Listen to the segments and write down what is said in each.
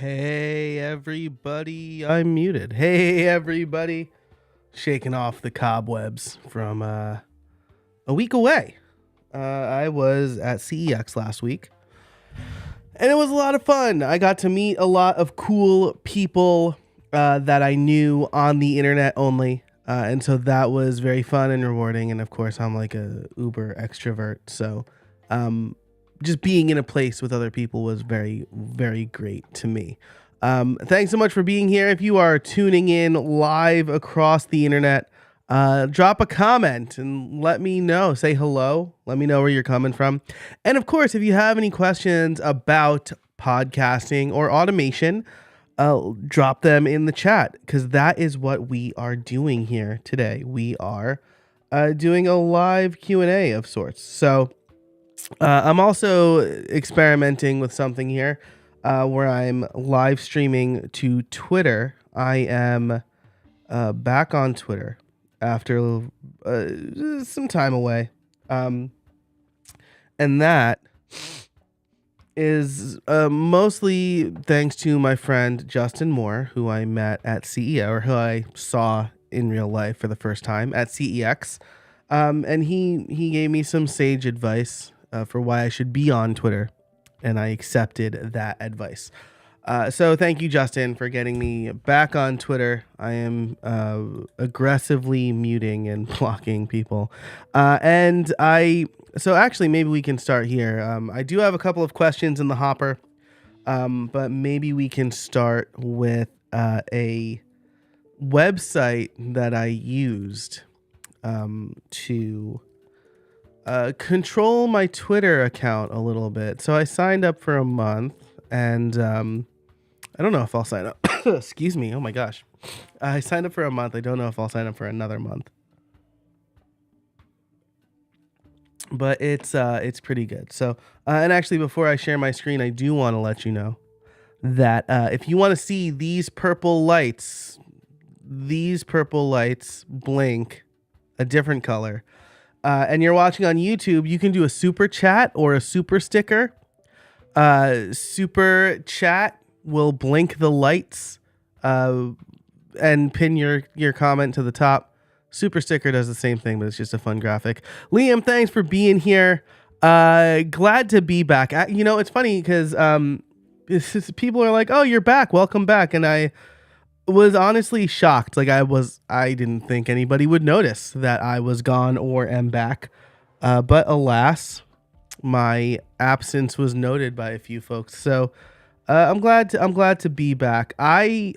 Hey everybody, I'm muted. Hey everybody, shaking off the cobwebs from a week away. I was at CEX last week, and it was a lot of fun. I got to meet a lot of cool people that I knew on the internet only, and so that was very fun and rewarding. And of course, I'm like a uber extrovert, so just being in a place with other people was very, very great to me. Thanks so much for being here. If you are tuning in live across the internet, drop a comment and let me know. Say hello. Let me know where you're coming from. And of course, if you have any questions about podcasting or automation, drop them in the chat because that is what we are doing here today. We are doing a live Q&A of sorts. So I'm also experimenting with something here where I'm live streaming to Twitter. I am back on Twitter after some time away. And that is mostly thanks to my friend Justin Moore, who I met at CEX, or who I saw in real life for the first time at CEX. And he gave me some sage advice for why I should be on Twitter, and I accepted that advice. So thank you, Justin, for getting me back on Twitter. I am aggressively muting and blocking people. So actually, maybe we can start here. I do have a couple of questions in the hopper, but maybe we can start with a website that I used to control my Twitter account a little bit. So I signed up for a month, and I don't know if I'll sign up. Excuse me. Oh my gosh. I signed up for a month. I don't know if I'll sign up for another month. But it's pretty good. So, and actually, before I share my screen, I do want to let you know that if you want to see these purple lights blink a different color, and you're watching on YouTube, you can do a super chat or a super sticker. Super chat will blink the lights and pin your comment to the top. Super sticker does the same thing, but it's just a fun graphic. Liam, thanks for being here. Glad to be back. It's funny because people are like, "Oh, you're back. Welcome back." And I was honestly shocked. I didn't think anybody would notice that I was gone or am back. But alas, my absence was noted by a few folks. So I'm glad to be back. I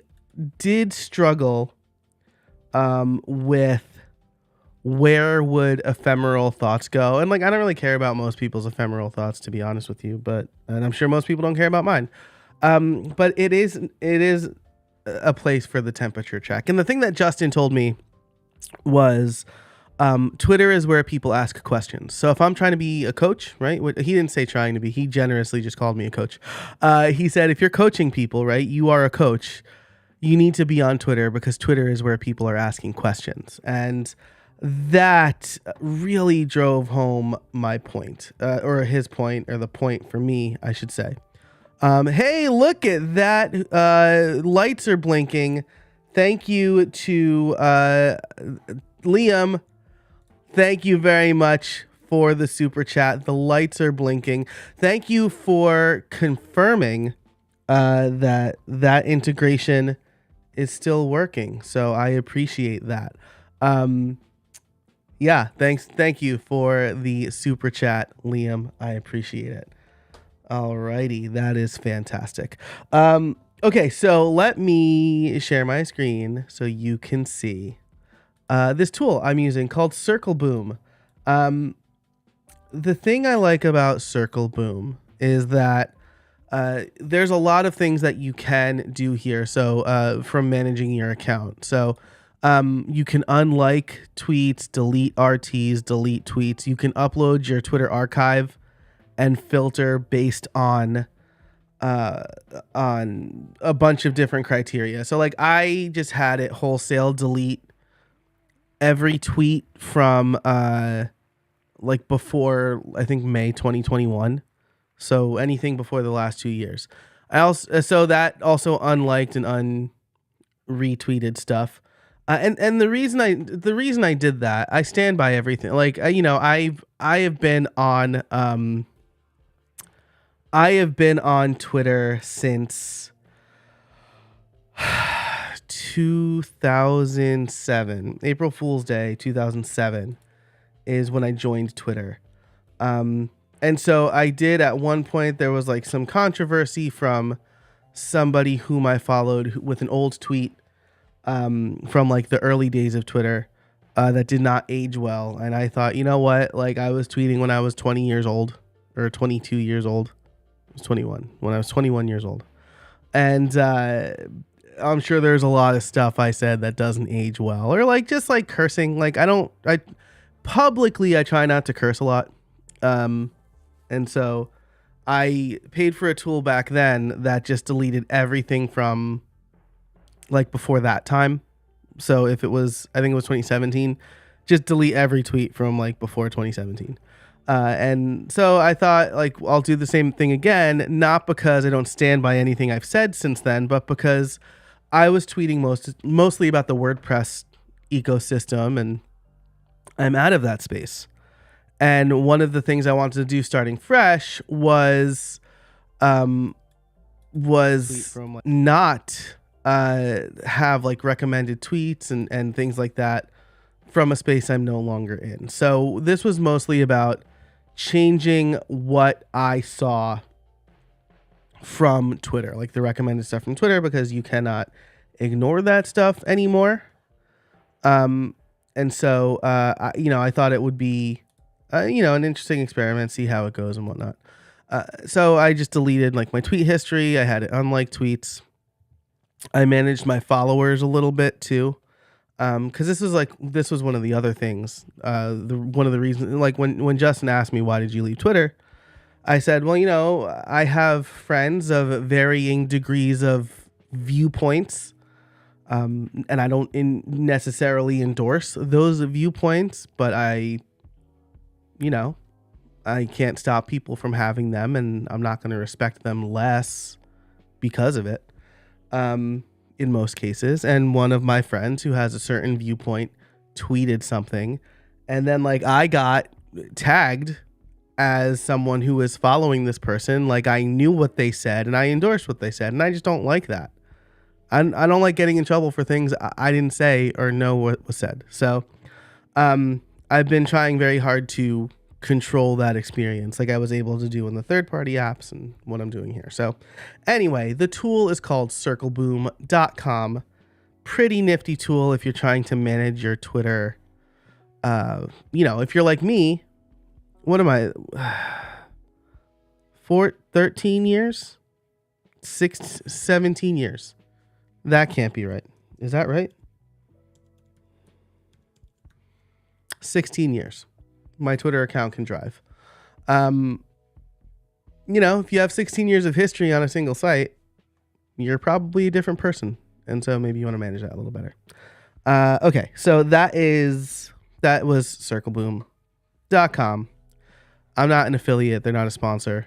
did struggle with where would ephemeral thoughts go, and I don't really care about most people's ephemeral thoughts, to be honest with you. And I'm sure most people don't care about mine. But it is a place for the temperature check. And the thing that Justin told me was Twitter is where people ask questions. So if I'm trying to be a coach, right? He didn't say trying to be. He generously just called me a coach. He said, if you're coaching people, right, you are a coach, you need to be on Twitter because Twitter is where people are asking questions. And that really drove home my point, or his point, or the point for me, I should say. Hey, look at that. Lights are blinking. Thank you to Liam. Thank you very much for the super chat. The lights are blinking. Thank you for confirming that integration is still working. So I appreciate that. Yeah, thank you for the super chat, Liam. I appreciate it. Alrighty, that is fantastic. Okay, so let me share my screen so you can see this tool I'm using called Circle Boom. The thing I like about Circle Boom is that there's a lot of things that you can do here. So from managing your account. So you can unlike tweets, delete RTs, delete tweets. You can upload your Twitter archive and filter based on a bunch of different criteria. So I just had it wholesale delete every tweet from before, I think, May 2021. So anything before the last 2 years. I also so that also unliked and unretweeted stuff. And the reason I did that, I stand by everything. Like I have been on I have been on Twitter since 2007. April Fool's Day 2007 is when I joined Twitter. And so I did at one point, there was like some controversy from somebody whom I followed with an old tweet from like the early days of Twitter that did not age well. And I thought, you know what? Like I was tweeting when I was 20 years old or 22 years old. I was 21 when I was 21 years old. And I'm sure there's a lot of stuff I said that doesn't age well, or like just like cursing. Like I publicly, I try not to curse a lot. And so I paid for a tool back then that just deleted everything from like before that time. So if it was, I think it was 2017, just delete every tweet from like before 2017. And so I thought like I'll do the same thing again, not because I don't stand by anything I've said since then, but because I was tweeting mostly about the WordPress ecosystem, and I'm out of that space. And one of the things I wanted to do starting fresh was not have like recommended tweets and things like that from a space I'm no longer in. So this was mostly about changing what I saw from Twitter, like the recommended stuff from Twitter, because you cannot ignore that stuff anymore. And so, I thought it would be, an interesting experiment, see how it goes and whatnot. So I just deleted like my tweet history. I had unliked tweets. I managed my followers a little bit too. Cause this was one of the other things. One of the reasons, like when Justin asked me, why did you leave Twitter? I said, well, I have friends of varying degrees of viewpoints. And I don't necessarily endorse those viewpoints, but I can't stop people from having them, and I'm not going to respect them less because of it. In most cases. And one of my friends who has a certain viewpoint tweeted something, and then like I got tagged as someone who was following this person. Like I knew what they said and I endorsed what they said, and I just don't like that. I don't like getting in trouble for things I didn't say or know what was said. So I've been trying very hard to control that experience like I was able to do in the third-party apps and what I'm doing here. So anyway, the tool is called circleboom.com. Pretty nifty tool if you're trying to manage your Twitter. If you're like me, what am I? 13 years? 17 years. That can't be right. Is that right? 16 years. My Twitter account can drive. If you have 16 years of history on a single site, you're probably a different person. And so maybe you want to manage that a little better. Okay. So that was circleboom.com. I'm not an affiliate. They're not a sponsor.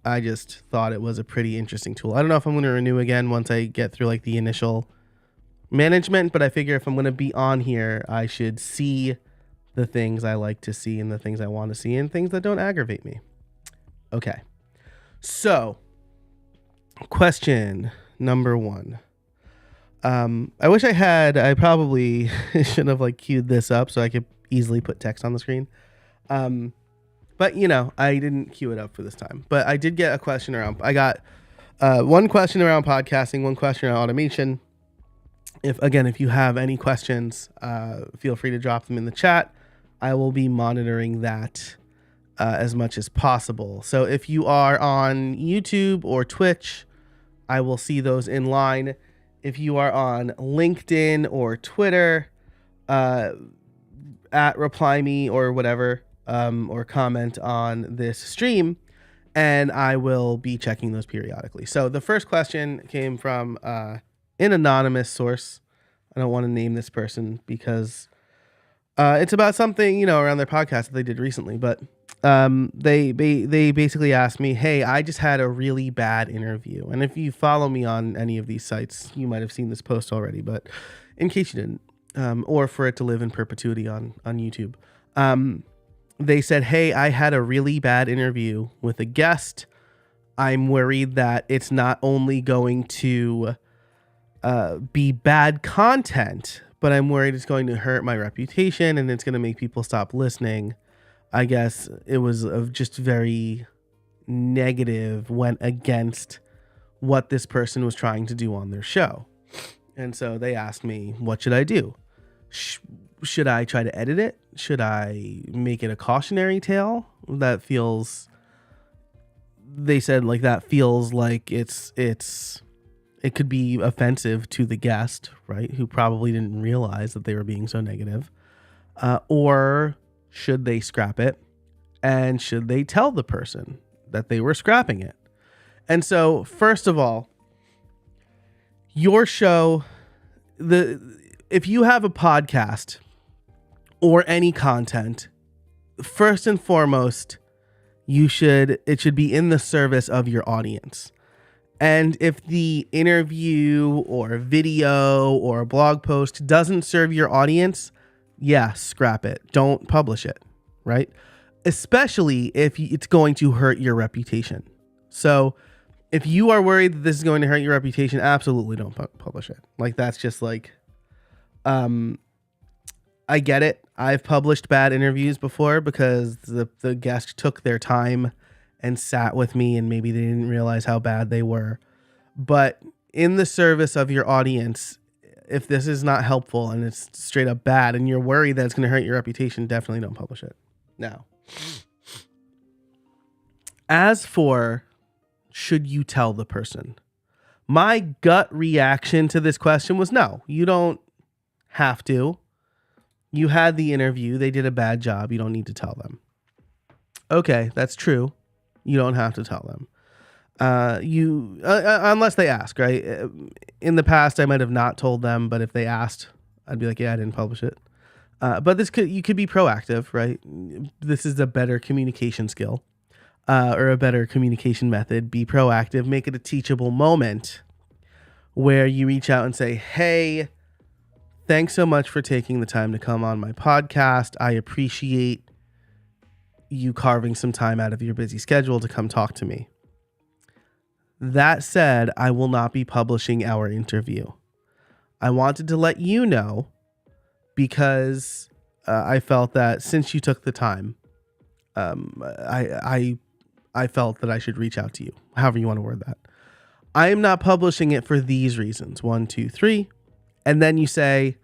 I just thought it was a pretty interesting tool. I don't know if I'm going to renew again once I get through like the initial management, but I figure if I'm going to be on here, I should see the things I like to see and the things I want to see and things that don't aggravate me. Okay. So, question number 1. I wish I probably should have like queued this up so I could easily put text on the screen. But I didn't queue it up for this time. But I did get a question around. I got one question around podcasting, one question around automation. If you have any questions, feel free to drop them in the chat. I will be monitoring that as much as possible. So if you are on YouTube or Twitch, I will see those in line. If you are on LinkedIn or Twitter, at reply me or whatever, or comment on this stream, and I will be checking those periodically. So the first question came from an anonymous source. I don't want to name this person because it's about something, around their podcast that they did recently. But They basically asked me, hey, I just had a really bad interview. And if you follow me on any of these sites, you might have seen this post already, but in case you didn't, or for it to live in perpetuity on YouTube, they said, hey, I had a really bad interview with a guest. I'm worried that it's not only going to be bad content, but I'm worried it's going to hurt my reputation and it's going to make people stop listening. I guess it was just very negative, went against what this person was trying to do on their show. And so they asked me, what should I do? Should I try to edit it? Should I make it a cautionary tale? That feels, they said, like, that feels like it could be offensive to the guest, right? Who probably didn't realize that they were being so negative. Or should they scrap it? And should they tell the person that they were scrapping it? And so, first of all, your show, if you have a podcast or any content, first and foremost, it should be in the service of your audience. And if the interview or video or a blog post doesn't serve your audience, yeah, scrap it. Don't publish it, right? Especially if it's going to hurt your reputation. So if you are worried that this is going to hurt your reputation, absolutely don't publish it. Like, that's just like, I get it. I've published bad interviews before because the guest took their time and sat with me and maybe they didn't realize how bad they were. But in the service of your audience, if this is not helpful and it's straight up bad and you're worried that it's going to hurt your reputation, definitely don't publish it. Now, as for should you tell the person, my gut reaction to this question was no, you don't have to. You had the interview. They did a bad job. You don't need to tell them. Okay, that's true. You don't have to tell them. Unless they ask, right? In the past, I might have not told them, but if they asked, I'd be like, yeah, I didn't publish it. But you could be proactive, right? This is a better communication skill, or a better communication method. Be proactive, make it a teachable moment where you reach out and say, hey, thanks so much for taking the time to come on my podcast. I appreciate you carving some time out of your busy schedule to come talk to me. That said, I will not be publishing our interview. I wanted to let you know because I felt that since you took the time, I felt that I should reach out to you, however you want to word that. I am not publishing it for these reasons. 1, 2, 3. And then you say,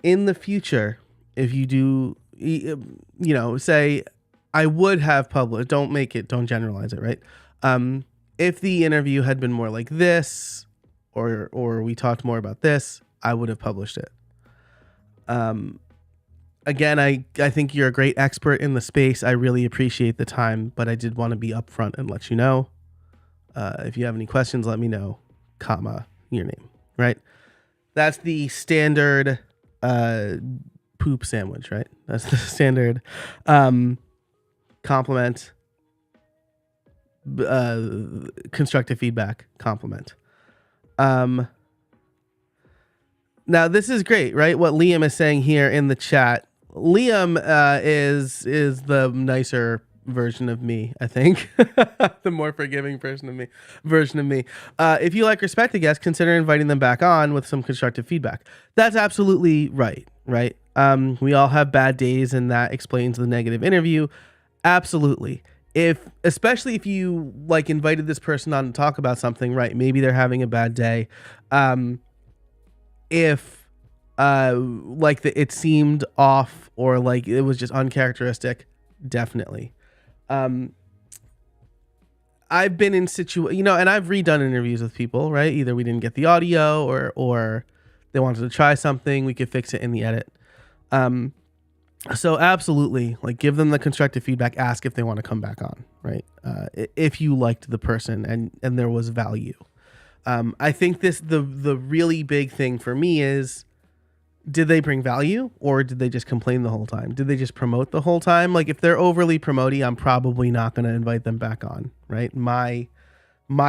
in the future, if you do, say, I would have published, don't generalize it, right? If the interview had been more like this, or we talked more about this, I would have published it. Again, I think you're a great expert in the space. I really appreciate the time, but I did want to be upfront and let you know. If you have any questions, let me know, your name, right? That's the standard poop sandwich, right? That's the standard compliment, constructive feedback, compliment. Now this is great, right? What Liam is saying here in the chat. Liam is the nicer version of me, I think. The more forgiving version of me. If you like respect the guest, consider inviting them back on with some constructive feedback. That's absolutely right? We all have bad days, and that explains the negative interview. Absolutely. Especially if you like invited this person on to talk about something, right? Maybe they're having a bad day. If it seemed off or like it was just uncharacteristic, definitely. I've been in and I've redone interviews with people, right? Either we didn't get the audio or they wanted to try something, we could fix it in the edit. So absolutely, like, give them the constructive feedback, ask if they want to come back on, right? If you liked the person and there was value. I think the really big thing for me is did they bring value or did they just complain the whole time? Did they just promote the whole time? Like if they're overly promoting, I'm probably not going to invite them back on, right? My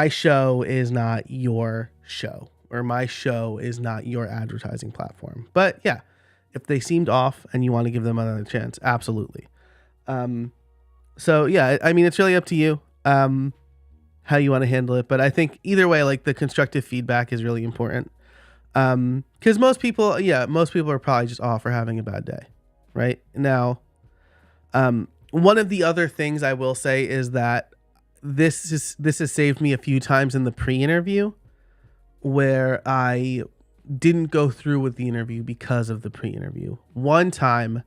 show is not your show, or my show is not your advertising platform. But yeah, if they seemed off and you want to give them another chance, absolutely. So yeah, I mean, it's really up to you how you want to handle it. But I think either way, like the constructive feedback is really important. Because most people are probably just off or having a bad day, right? Now, one of the other things I will say is that this has saved me a few times in the pre-interview where I didn't go through with the interview because of the pre-interview. One time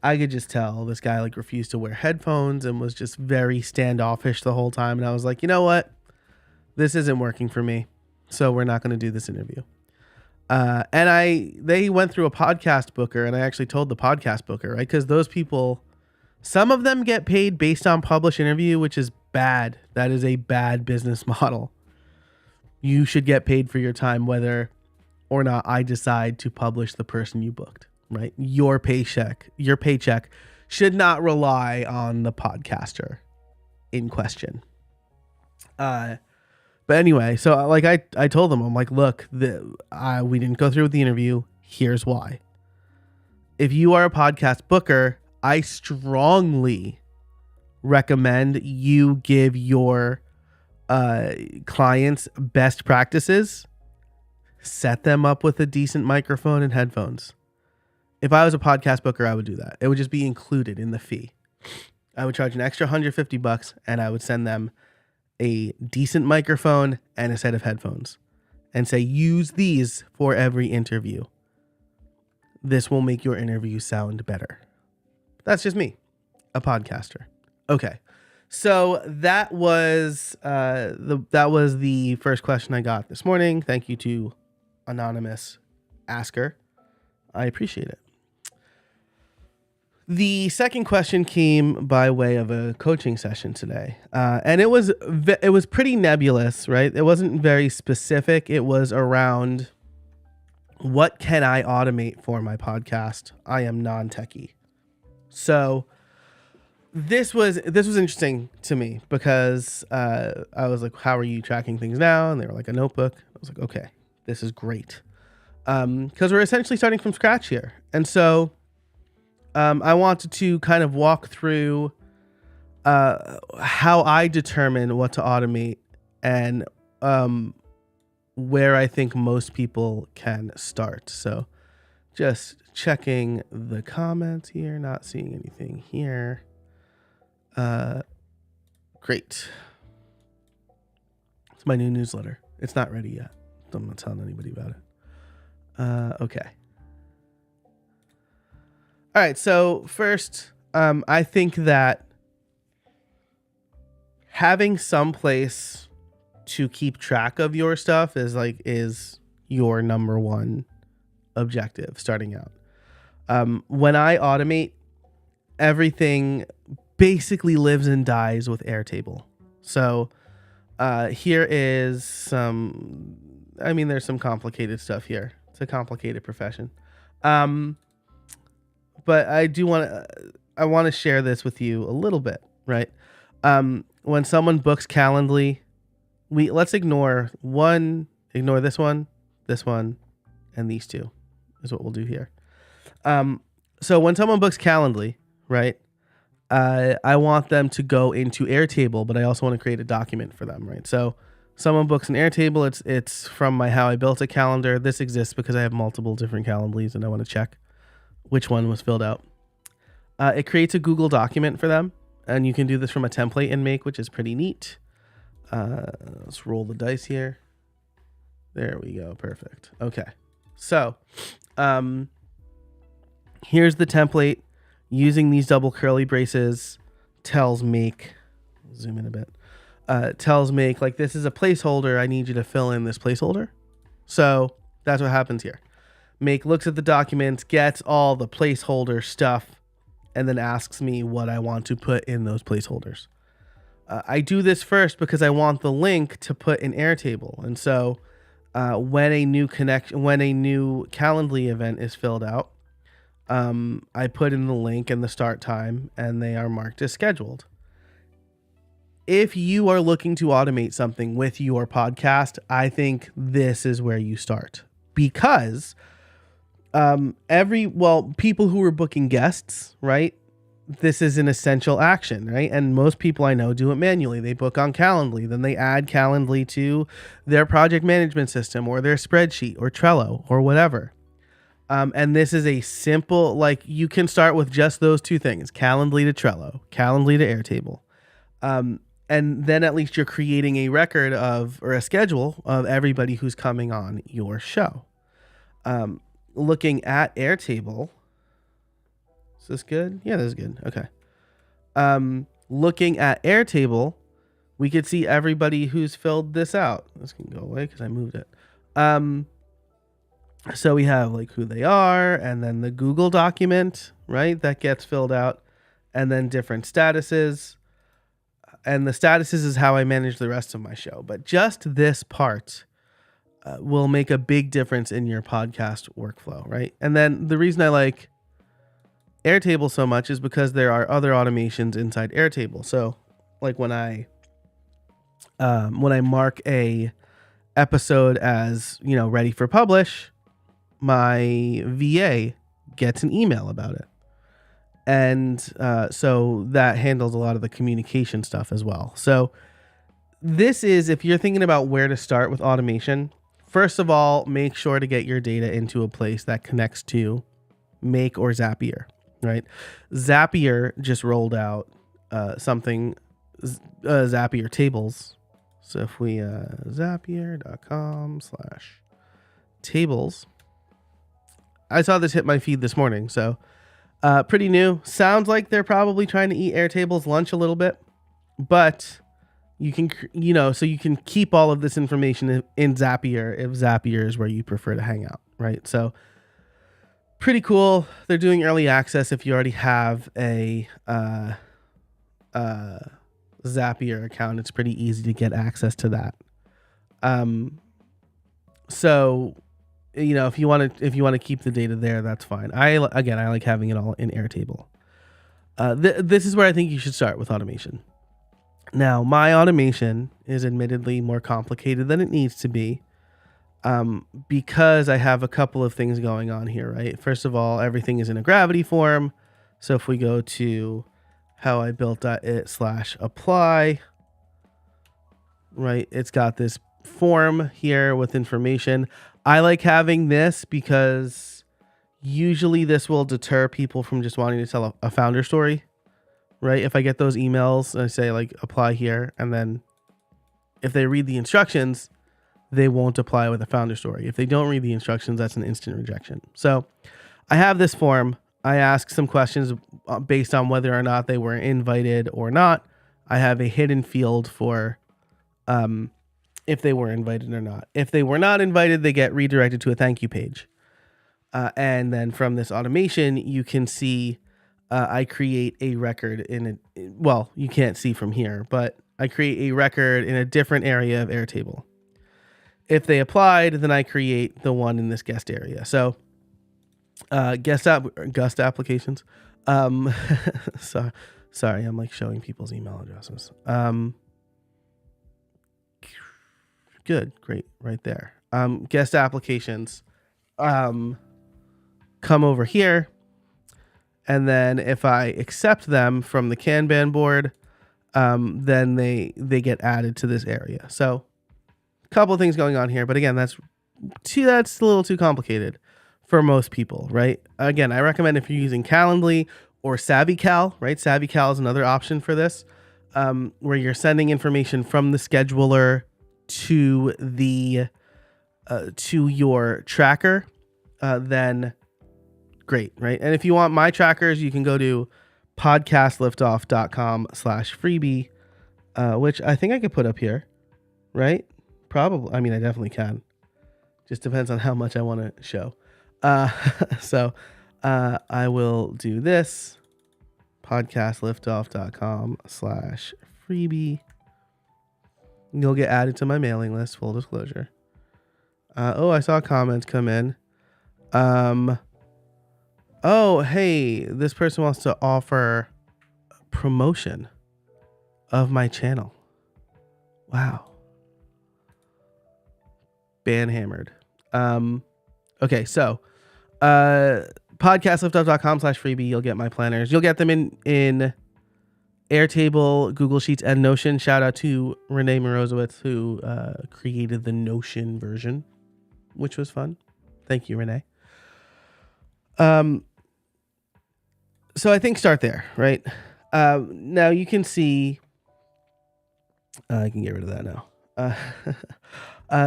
I could just tell this guy like refused to wear headphones and was just very standoffish the whole time. And I was like, you know what? This isn't working for me. So we're not going to do this interview. And they went through a podcast booker, and I actually told the podcast booker, right? Because those people, some of them get paid based on published interview, which is bad. That is a bad business model. You should get paid for your time, whether or not I decide to publish the person you booked, right? Your paycheck should not rely on the podcaster in question. But anyway, so like I told them, I'm like, look, we didn't go through with the interview. Here's why. If you are a podcast booker, I strongly recommend you give your clients best practices. Set them up with a decent microphone and headphones. If I was a podcast booker, I would do that. It would just be included in the fee. I would charge an extra $150 and I would send them a decent microphone and a set of headphones and say, use these for every interview. This will make your interview sound better. That's just me, a podcaster. Okay. So that was the first question I got this morning. Thank you to anonymous asker. I appreciate it. The second question came by way of a coaching session today, and it was pretty nebulous, right? It wasn't very specific. It was around what can I automate for my podcast? I am non-techie. So this was interesting to me because I was like, how are you tracking things now? And they were like, a notebook. I was like, okay, this is great. Because we're essentially starting from scratch here. And so I wanted to kind of walk through how I determine what to automate and where I think most people can start. So just checking the comments here, not seeing anything here. Great. It's my new newsletter. It's not ready yet. I'm not telling anybody about it. Okay. All right. So first, I think that having some place to keep track of your stuff is your number one objective starting out. When I automate, everything basically lives and dies with Airtable. So here is there's some complicated stuff here. It's a complicated profession. But I want to share this with you a little bit, right? When someone books Calendly, let's ignore this one, and these two is what we'll do here. So when someone books Calendly, right, I want them to go into Airtable, but I also want to create a document for them, right? So someone books an Airtable, it's from my How I Built a Calendar. This exists because I have multiple different Calendlys and I want to check which one was filled out. It creates a Google document for them, and you can do this from a template in Make, which is pretty neat. Let's roll the dice here. There we go. Perfect. Okay. So here's the template. Using these double curly braces tells Make, zoom in a bit, tells Make, like, this is a placeholder. I need you to fill in this placeholder. So that's what happens here. Make looks at the documents, gets all the placeholder stuff, and then asks me what I want to put in those placeholders. I do this first because I want the link to put in Airtable. And so when a new Calendly event is filled out, I put in the link and the start time, and they are marked as scheduled. If you are looking to automate something with your podcast, I think this is where you start, because people who are booking guests, right? This is an essential action, right? And most people I know do it manually. They book on Calendly, then they add Calendly to their project management system or their spreadsheet or Trello or whatever. And this is a simple, like, you can start with just those two things: Calendly to Trello, Calendly to Airtable. And then at least you're creating a record of, or a schedule of, everybody who's coming on your show. Looking at Airtable. Is this good? Yeah, this is good. Okay. Looking at Airtable, we could see everybody who's filled this out. This can go away because I moved it. So we have like who they are, and then the Google document, right? That gets filled out, and then different statuses. And the statuses is how I manage the rest of my show. But just this part will make a big difference in your podcast workflow, right? And then the reason I like Airtable so much is because there are other automations inside Airtable. So like when I mark a episode as, ready for publish, my VA gets an email about it. And so that handles a lot of the communication stuff as well. So this is, if you're thinking about where to start with automation, first of all, make sure to get your data into a place that connects to Make or Zapier, right? Zapier just rolled out Zapier tables. So if we zapier.com/tables, I saw this hit my feed this morning. So pretty new. Sounds like they're probably trying to eat Airtable's lunch a little bit, but you can, so you can keep all of this information in Zapier if Zapier is where you prefer to hang out, right? So pretty cool. They're doing early access. If you already have a Zapier account, it's pretty easy to get access to that. So if you want to keep the data there, that's fine. I like having it all in Airtable. This is where I think you should start with automation. Now, my automation is admittedly more complicated than it needs to be, because I have a couple of things going on here, right? First of all, everything is in a Gravity form. So if we go to how I built it/apply, right, it's got this form here with information. I like having this because usually this will deter people from just wanting to tell a founder story, right? If I get those emails and I say like apply here, and then if they read the instructions, they won't apply with a founder story. If they don't read the instructions, that's an instant rejection. So I have this form. I ask some questions based on whether or not they were invited or not. I have a hidden field for if they were invited or not. If they were not invited, they get redirected to a thank you page. And then from this automation, you can see I create a record you can't see from here, but I create a record in a different area of Airtable. If they applied, then I create the one in this guest area. So guest applications. Sorry, I'm like showing people's email addresses. Good, great, right there. Guest applications come over here, and then if I accept them from the Kanban board, then they get added to this area. So a couple of things going on here, but again, that's a little too complicated for most people, right? Again, I recommend if you're using Calendly or SavvyCal, right? SavvyCal is another option for this, where you're sending information from the scheduler to your tracker, then great, right? And if you want my trackers, you can go to podcastliftoff.com/freebie, which I think I could put up here, right? Probably. I mean, I definitely can. Just depends on how much I want to show. So I will do this, podcastliftoff.com/freebie. You'll get added to my mailing list, full disclosure. I saw comments come in. Oh, hey, this person wants to offer promotion of my channel. Wow. Banhammered. Okay, so podcastliftup.com/freebie. You'll get my planners. You'll get them in Airtable, Google Sheets, and Notion. Shout out to Renee Morozowitz, who created the Notion version, which was fun. Thank you, Renee. So I think start there, right? Now you can see, I can get rid of that now.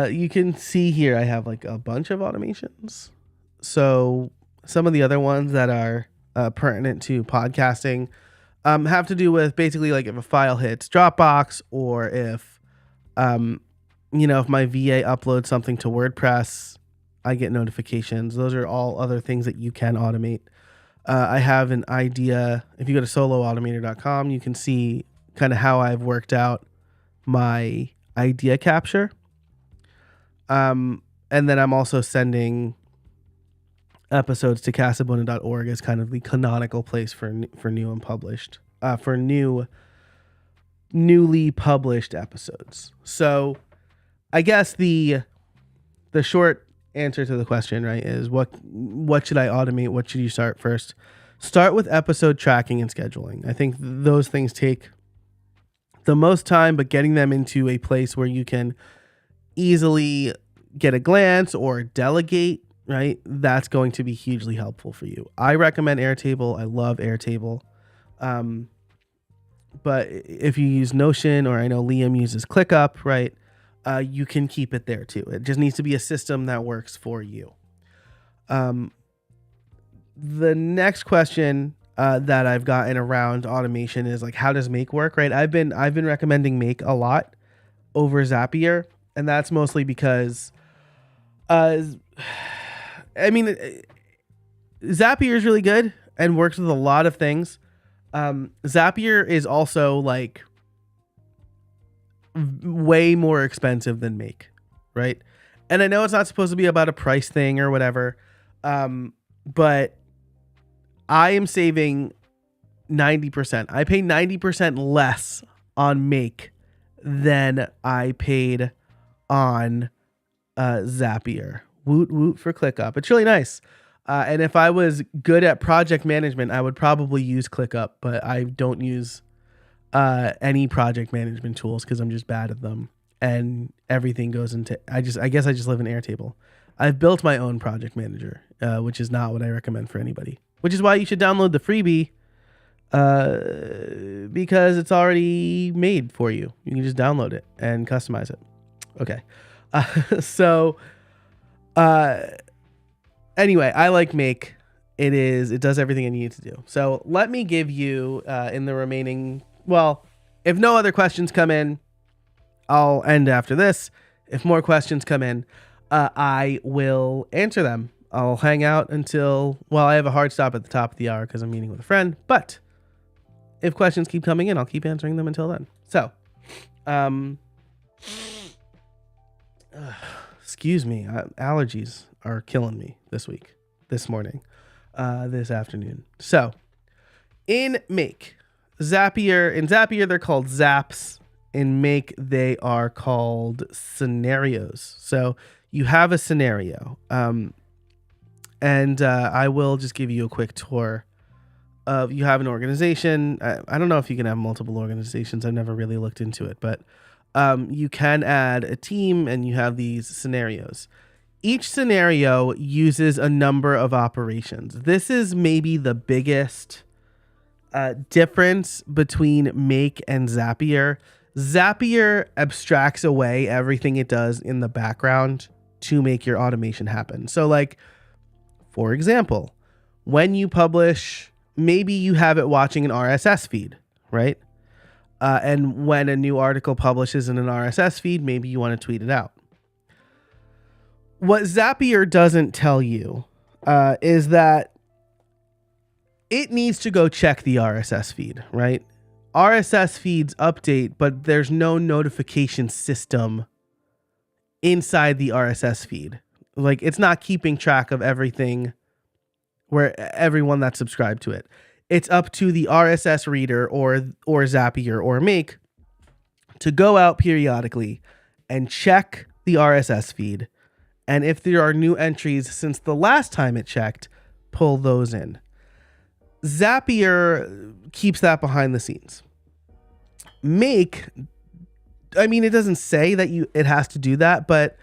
You can see here I have like a bunch of automations. So some of the other ones that are pertinent to podcasting have to do with basically like if a file hits Dropbox, or if if my VA uploads something to WordPress, I get notifications. Those are all other things that you can automate. I have an idea. If you go to soloautomator.com, you can see kind of how I've worked out my idea capture. And then I'm also sending episodes to casabona.org as kind of the canonical place for new and published, for newly published episodes. So I guess the short answer to the question, right, is what should I automate? What should you start first? Start with episode tracking and scheduling. I think those things take the most time, but getting them into a place where you can easily get a glance or delegate, right, that's going to be hugely helpful for you. I recommend Airtable. I love Airtable. But if you use Notion, or I know Liam uses ClickUp, right, you can keep it there too. It just needs to be a system that works for you. The next question that I've gotten around automation is like, how does Make work, right? I've been recommending Make a lot over Zapier, and that's mostly because Zapier is really good and works with a lot of things. Zapier is also like way more expensive than Make, right? And I know it's not supposed to be about a price thing or whatever, but I am saving 90%. I pay 90% less on Make than I paid on Zapier. Woot woot for ClickUp. It's really nice. And if I was good at project management, I would probably use ClickUp, but I don't use any project management tools because I'm just bad at them, and everything goes into, I guess I just live in Airtable. I've built my own project manager, which is not what I recommend for anybody, which is why you should download the freebie, because it's already made for you. You can just download it and customize it. Okay. Anyway, I like Make. It does everything I need it to do. So let me give you in the remaining, well, if no other questions come in, I'll end after this. If more questions come in, I will answer them. I'll hang out until, well, I have a hard stop at the top of the hour because I'm meeting with a friend, but if questions keep coming in, I'll keep answering them until then. So, excuse me, allergies are killing me this morning, this afternoon. So in Make, in Zapier, they're called Zaps. In Make, they are called scenarios. So you have a scenario, and I will just give you a quick tour of, you have an organization. I don't know if you can have multiple organizations. I've never really looked into it, but you can add a team, and you have these scenarios. Each scenario uses a number of operations. This is maybe the biggest difference between Make and Zapier. Zapier abstracts away everything it does in the background to make your automation happen. So like, for example, when you publish, maybe you have it watching an RSS feed, right? And when a new article publishes in an RSS feed, maybe you want to tweet it out. What Zapier doesn't tell you is that it needs to go check the RSS feed, right? RSS feeds update, but there's no notification system inside the RSS feed. Like, it's not keeping track of everything where everyone that's subscribed to it. It's up to the RSS reader or Zapier or Make to go out periodically and check the RSS feed. And if there are new entries since the last time it checked, pull those in. Zapier keeps that behind the scenes. Make, I mean, it doesn't say that it has to do that, but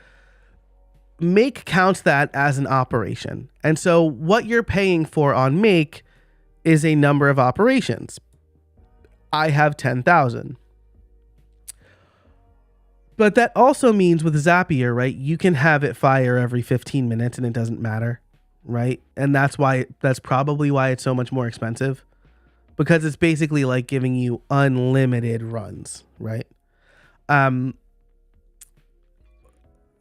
Make counts that as an operation. And so what you're paying for on Make is a number of operations. I have 10,000. But that also means with Zapier, right, you can have it fire every 15 minutes and it doesn't matter, right? And that's probably why it's so much more expensive, because it's basically like giving you unlimited runs, right?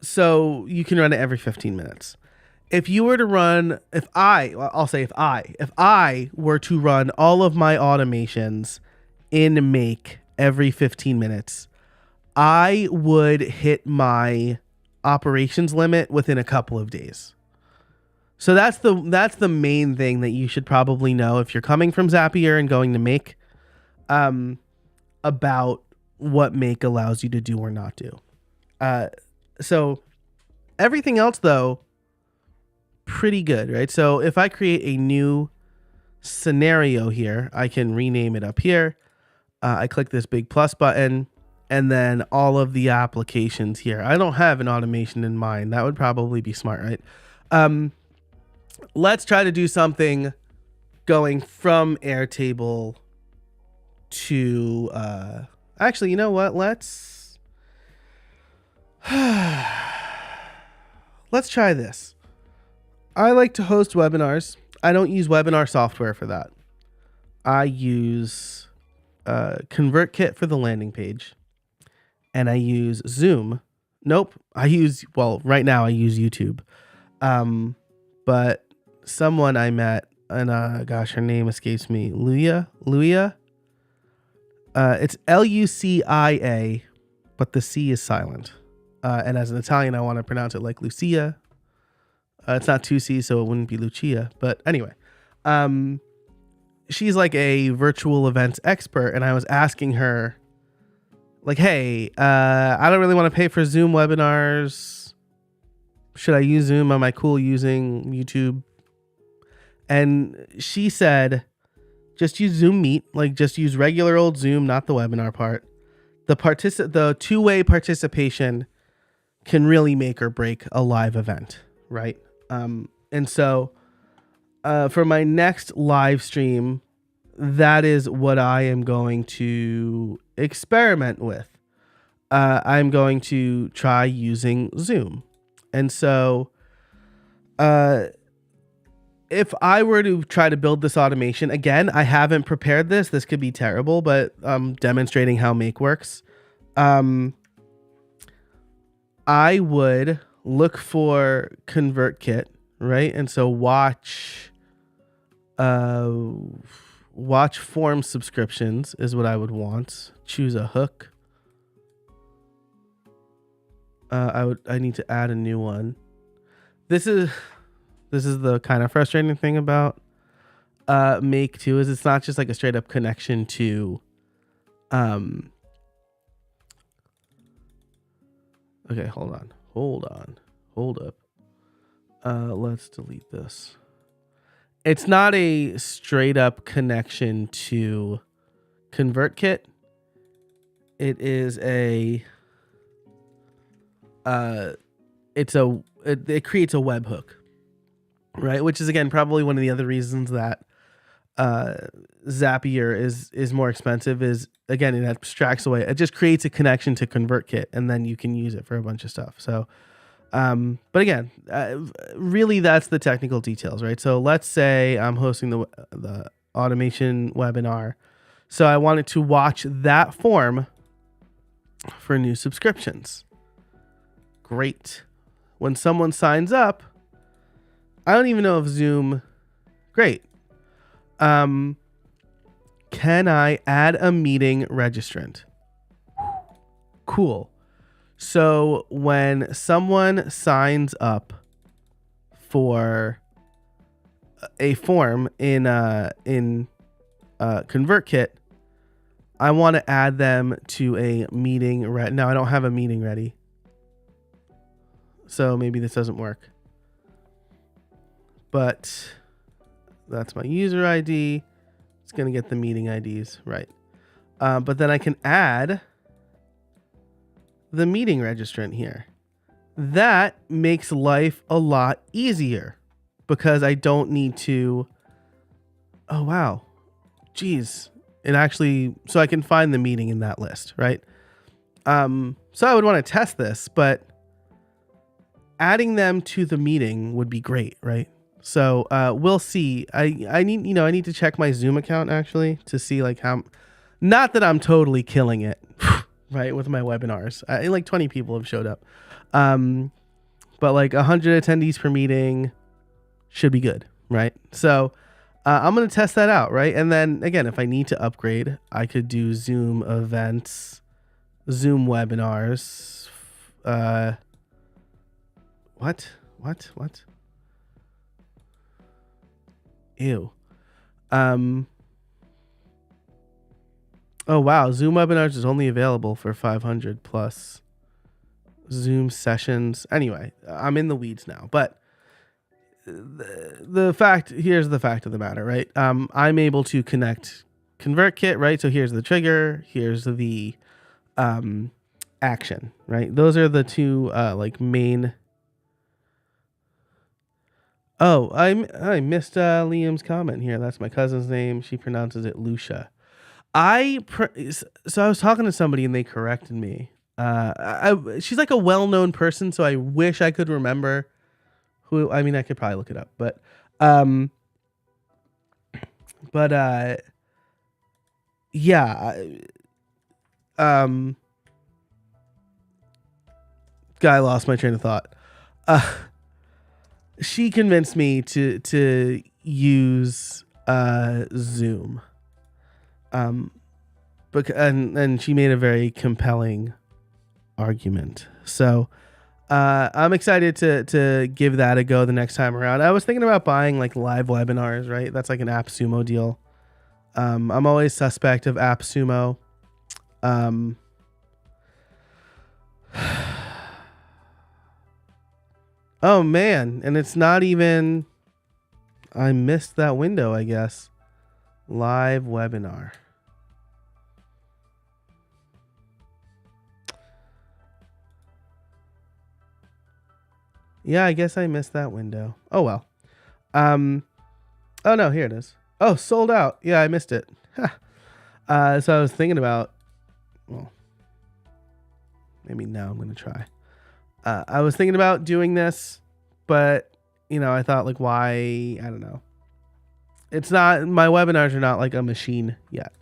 So you can run it every 15 minutes. If you were to run, if I were to run all of my automations in Make every 15 minutes, I would hit my operations limit within a couple of days. So that's the main thing that you should probably know if you're coming from Zapier and going to Make, about what Make allows you to do or not do. So everything else, though, pretty good, right? So if I create a new scenario here, I can rename it up here. I click this big plus button, and then all of the applications here. I don't have an automation in mind. That would probably be smart, right? Let's try to do something going from Airtable to... actually, you know what? Let's try this. I like to host webinars. I don't use webinar software for that. I use ConvertKit for the landing page. And I use Zoom. Nope. Right now I use YouTube. But someone I met, and gosh, her name escapes me. Lucia? It's Lucia, but the C is silent. And as an Italian, I want to pronounce it like Lucia. It's not two C's, so it wouldn't be Lucia. But anyway, she's like a virtual events expert, and I was asking her, like, hey, I don't really want to pay for Zoom webinars. Should I use Zoom? Am I cool using YouTube? And she said, just use Zoom Meet. Like, just use regular old Zoom, not the webinar part. The two-way participation can really make or break a live event, right? And so for my next live stream, that is what I am going to experiment with. I'm going to try using Zoom. And so if I were to try to build this automation, again, I haven't prepared this. This could be terrible, but demonstrating how Make works. I would look for ConvertKit, right? And so watch form subscriptions is what I would want. Choose a hook. I need to add a new one. This is the kind of frustrating thing about Make too, is it's not just like a straight up connection to okay, hold up. Let's delete this. It's not a straight up connection to ConvertKit. It is it creates a webhook, right? Which is, again, probably one of the other reasons that Zapier is more expensive. Is, again, it abstracts away. It just creates a connection to ConvertKit, and then you can use it for a bunch of stuff. So, but again, really, that's the technical details, right? So let's say I'm hosting the automation webinar, so I wanted to watch that form for new subscriptions. Great. When someone signs up, I don't even know if Zoom. Great. Can I add a meeting registrant? Cool. So when someone signs up for a form in ConvertKit, I want to add them to a meeting. Now I don't have a meeting ready, so maybe this doesn't work. But that's my user ID. It's going to get the meeting IDs, right? But then I can add the meeting registrant here. That makes life a lot easier because I don't need to. Oh, wow. Geez. It actually, so I can find the meeting in that list, right? So I would want to test this, but adding them to the meeting would be great, right? So we'll see. I need to check my Zoom account actually to see like how. Not that I'm totally killing it, right, with my webinars. Like 20 people have showed up, but like 100 attendees per meeting should be good, right? So I'm gonna test that out, right? And then again, if I need to upgrade, I could do Zoom events, Zoom webinars. What? Ew. Oh wow, Zoom webinars is only available for 500 plus Zoom sessions. Anyway, I'm in the weeds now, but here's the fact of the matter, right? I'm able to connect ConvertKit, right? So here's the trigger, here's the action, right? Those are the two like main. Oh, I missed Liam's comment here. That's my cousin's name. She pronounces it Lucia. So I was talking to somebody and they corrected me. She's like a well-known person, so I wish I could remember who. I mean, I could probably look it up, but yeah. Guy, lost my train of thought. She convinced me to use Zoom. And she made a very compelling argument. So I'm excited to give that a go the next time around. I was thinking about buying like live webinars, right? That's like an AppSumo deal. I'm always suspect of AppSumo. Oh man, and it's not even. I missed that window, I guess. Live webinar. Yeah, I guess I missed that window. Oh well. Oh no, here it is. Oh, sold out. Yeah, I missed it. So I was thinking about. Well, maybe now I'm gonna try. I was thinking about doing this, but I thought like, why? I don't know. It's not, my webinars are not like a machine yet.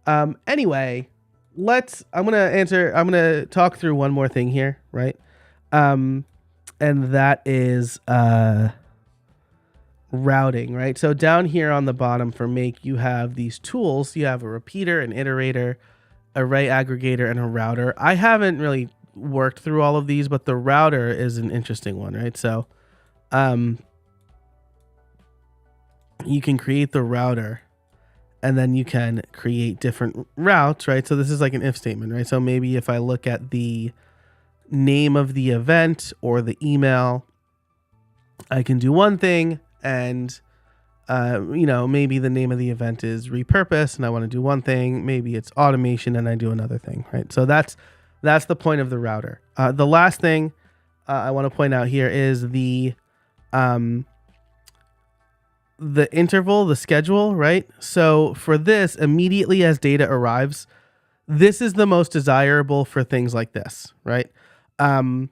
Anyway, I'm going to talk through one more thing here, right? And that is routing, right? So down here on the bottom for Make, you have these tools. You have a repeater, an iterator, array aggregator, and a router. I haven't really worked through all of these, but the router is an interesting one, right? So you can create the router and then you can create different routes, right? So this is like an if statement, right? So maybe if I look at the name of the event or the email, I can do one thing, and maybe the name of the event is repurpose and I want to do one thing. Maybe it's automation and I do another thing, right? So that's the point of the router. The last thing I want to point out here is the interval, the schedule, right? So for this, immediately as data arrives, this is the most desirable for things like this, right? Let's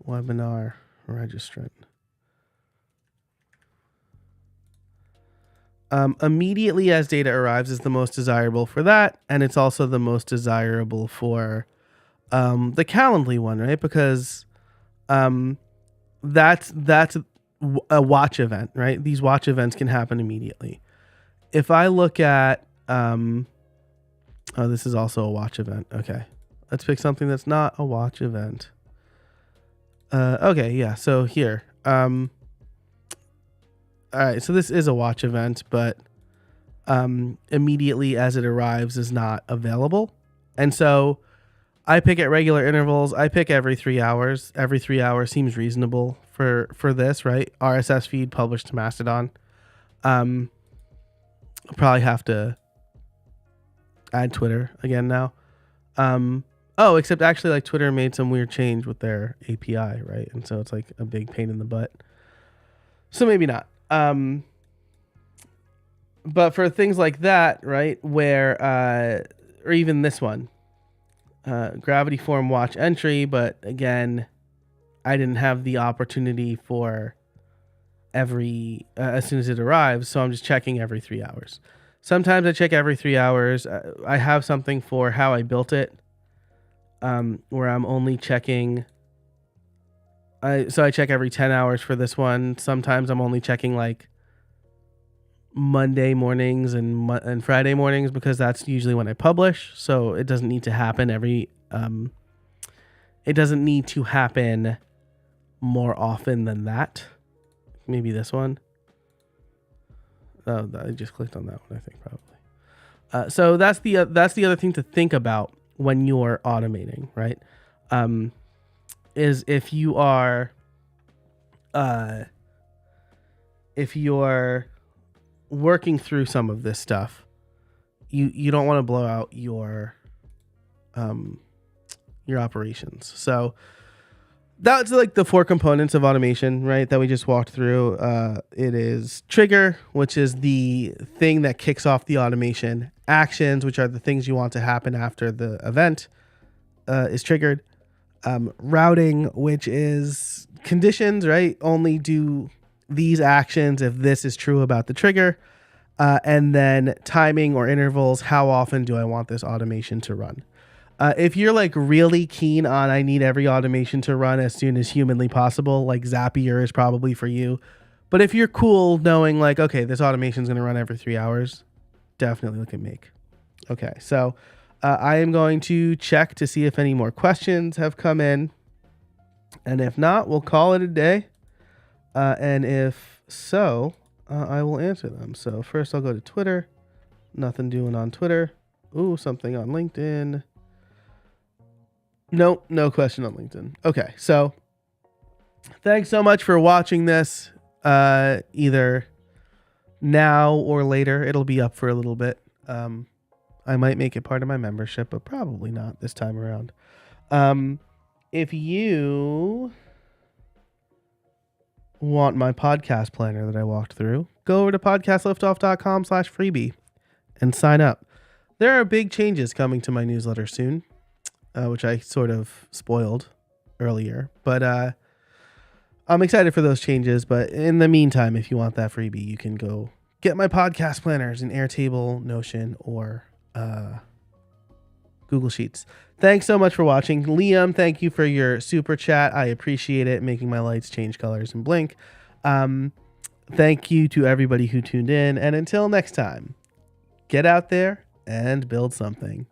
webinar registrant. Immediately as data arrives is the most desirable for that, and it's also the most desirable for the Calendly one, right? Because that's a watch event, right? These watch events can happen immediately. If I look at Oh, this is also a watch event. Okay. Let's pick something that's not a watch event. Okay, yeah. So here. All right. So this is a watch event, but immediately as it arrives is not available. And so I pick at regular intervals. I pick every 3 hours. Every 3 hours seems reasonable for this, right? RSS feed published to Mastodon. I'll probably have to add Twitter again now. Except actually, like, Twitter made some weird change with their API, right? And so it's like a big pain in the butt. So maybe not. But for things like that, right, where or even this one, Gravity Form watch entry, but again, I didn't have the opportunity for every as soon as it arrives, so I'm just checking every 3 hours. Sometimes I check every 3 hours. I have something for how I built it, where I'm only checking. So I check every 10 hours for this one. Sometimes I'm only checking like Monday mornings and Friday mornings because that's usually when I publish. So it doesn't need to happen it doesn't need to happen more often than that. Maybe this one. Oh, I just clicked on that one, I think probably. So that's the other thing to think about when you're automating, right? Is if you're working through some of this stuff, you don't want to blow out your operations. So that's like the 4 components of automation, right, that we just walked through. It is trigger, which is the thing that kicks off the automation. Actions, which are the things you want to happen after the event is triggered. Routing, which is conditions, right? Only do these actions if this is true about the trigger. And then timing or intervals. How often do I want this automation to run? If you're like really keen on I need every automation to run as soon as humanly possible, like Zapier is probably for you. But if you're cool knowing like, okay, this automation is going to run every 3 hours, definitely look at Make. Okay, so I am going to check to see if any more questions have come in. And if not, we'll call it a day. And if so, I will answer them. So first I'll go to Twitter. Nothing doing on Twitter. Ooh, something on LinkedIn. Nope, no question on LinkedIn. Okay, so thanks so much for watching this. Either now or later. It'll be up for a little bit. I might make it part of my membership, but probably not this time around. If you want my podcast planner that I walked through, go over to podcastliftoff.com/freebie and sign up. There are big changes coming to my newsletter soon, which I sort of spoiled earlier, but I'm excited for those changes. But in the meantime, if you want that freebie, you can go get my podcast planners in Airtable, Notion, or Google Sheets. Thanks so much for watching. Liam, thank you for your super chat. I appreciate it, making my lights change colors and blink. Thank you to everybody who tuned in. And until next time, get out there and build something.